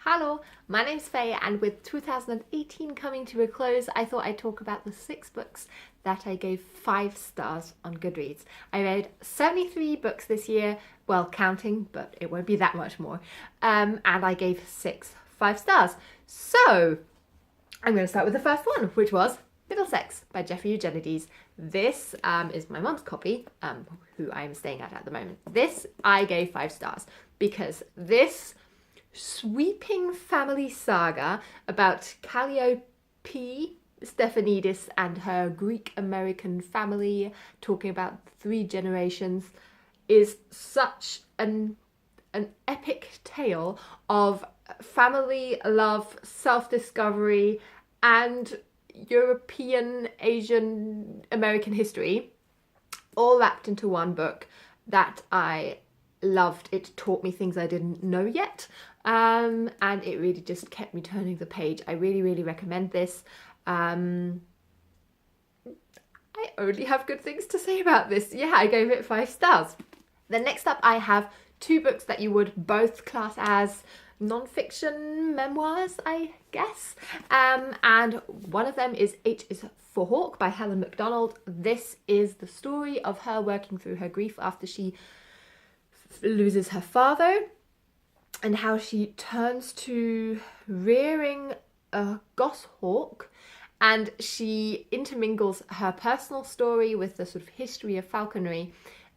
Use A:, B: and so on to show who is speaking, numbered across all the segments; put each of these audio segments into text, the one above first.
A: Hello, my name's Faye, and with 2018 coming to a close, I thought I'd talk about the 6 books that I gave 5 stars on Goodreads. I read 73 books this year, well, counting, but it won't be that much more, and I gave 6 5 stars. So, I'm going to start with the first one, which was Middlesex by Jeffrey Eugenides. This is my mum's copy, who I am staying at the moment. This I gave 5 stars because this sweeping family saga about Calliope Stephanidis and her Greek-American family, talking about 3 generations, is such an epic tale of family love, self-discovery, and European, Asian, American history, all wrapped into one book that I loved. It taught me things I didn't know yet, and it really just kept me turning the page. I really recommend this. I only have good things to say about this. Yeah, I gave it 5 stars. Then next up I have 2 books that you would both class as non-fiction memoirs, I guess. And one of them is H is for Hawk by Helen Macdonald. This is the story of her working through her grief after she loses her father, and how she turns to rearing a goshawk, and she intermingles her personal story with the sort of history of falconry,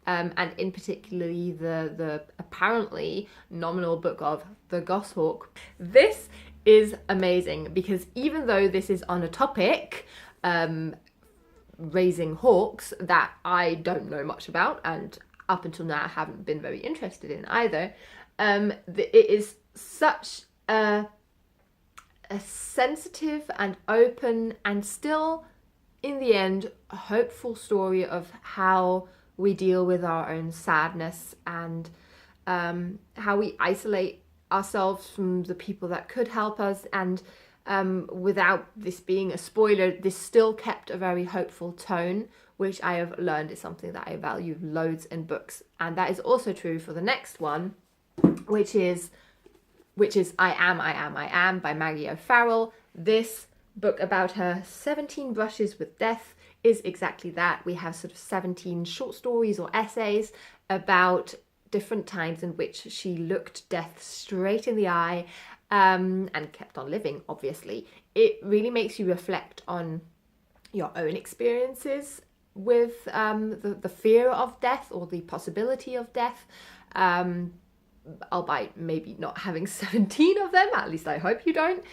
A: and in particularly the apparently nominal book of the goshawk. This is amazing because even though this is on a topic, raising hawks, that I don't know much about, and up until now I haven't been very interested in either, it is such a sensitive and open and still, in the end, a hopeful story of how we deal with our own sadness and how we isolate ourselves from the people that could help us. And without this being a spoiler, this still kept a very hopeful tone, which I have learned is something that I value loads in books. And that is also true for the next one, which is I Am by Maggie O'Farrell. This book about her 17 brushes with death is exactly that. We have sort of 17 short stories or essays about different times in which she looked death straight in the eye, and kept on living, obviously. It really makes you reflect on your own experiences with the fear of death or the possibility of death, albeit maybe not having 17 of them, at least I hope you don't.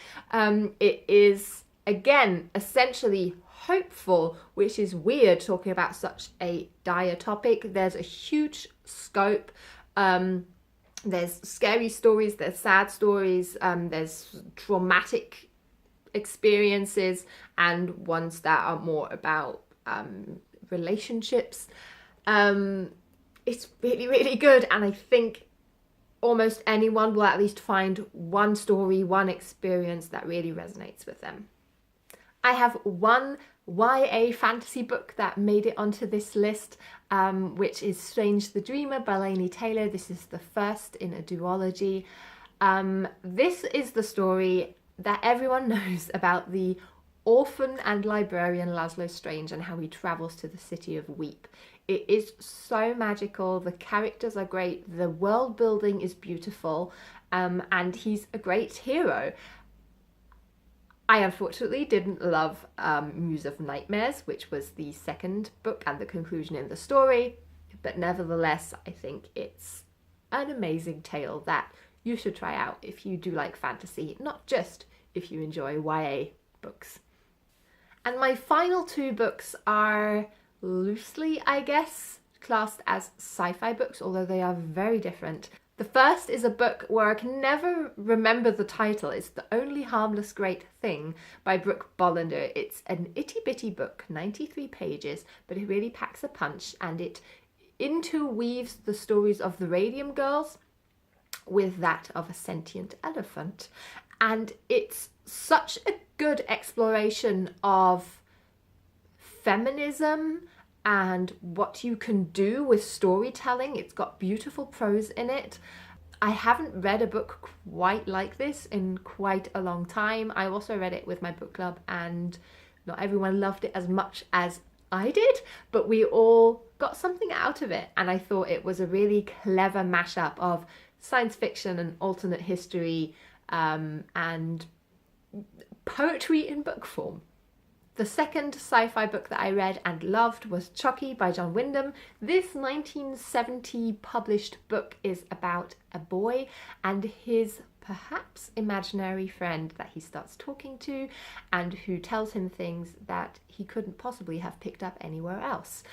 A: It is, again, essentially hopeful, which is weird talking about such a dire topic. There's a huge scope. There's scary stories, there's sad stories, there's traumatic experiences, and ones that are more about relationships. It's really good, and I think almost anyone will at least find one story, one experience that really resonates with them. I have one YA fantasy book that made it onto this list, which is Strange the Dreamer by Laini Taylor. This is the first in a duology. This is the story that everyone knows about the orphan and librarian Laszlo Strange and how he travels to the city of Weep. It is so magical, the characters are great, the world building is beautiful, and he's a great hero. I unfortunately didn't love Muse of Nightmares, which was the second book and the conclusion in the story, but nevertheless I think it's an amazing tale that you should try out if you do like fantasy, not just if you enjoy YA books. And my final 2 books are loosely, I guess, classed as sci-fi books, although they are very different. The first is a book where I can never remember the title. It's The Only Harmless Great Thing by Brooke Bollender. It's an itty-bitty book, 93 pages, but it really packs a punch, and it interweaves the stories of the Radium Girls with that of a sentient elephant. And it's such a good exploration of feminism and what you can do with storytelling. It's got beautiful prose in it. I haven't read a book quite like this in quite a long time. I also read it with my book club, and not everyone loved it as much as I did, but we all got something out of it. And I thought it was a really clever mashup of science fiction and alternate history, and poetry in book form. The second sci-fi book that I read and loved was Chalky by John Wyndham. This 1970 published book is about a boy and his perhaps imaginary friend that he starts talking to, and who tells him things that he couldn't possibly have picked up anywhere else.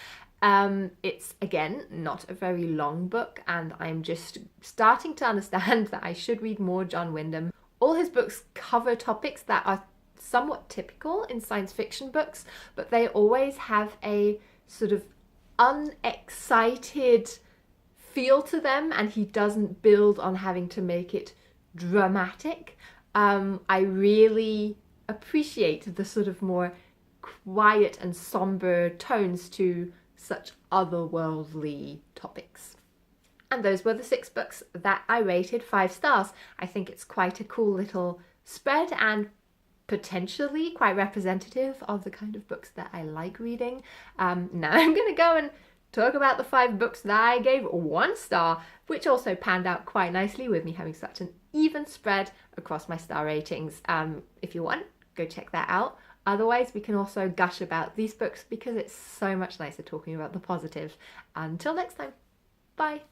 A: It's, again, not a very long book, and I'm just starting to understand that I should read more John Wyndham. All his books cover topics that are somewhat typical in science fiction books, but they always have a sort of unexcited feel to them, and he doesn't build on having to make it dramatic. I really appreciate the sort of more quiet and somber tones to such otherworldly topics. And those were the 6 books that I rated 5 stars. I think it's quite a cool little spread, and potentially quite representative of the kind of books that I like reading. Now I'm going to go and talk about the 5 books that I gave 1 star, which also panned out quite nicely with me having such an even spread across my star ratings. If you want, go check that out. Otherwise, we can also gush about these books because it's so much nicer talking about the positive. Until next time, bye.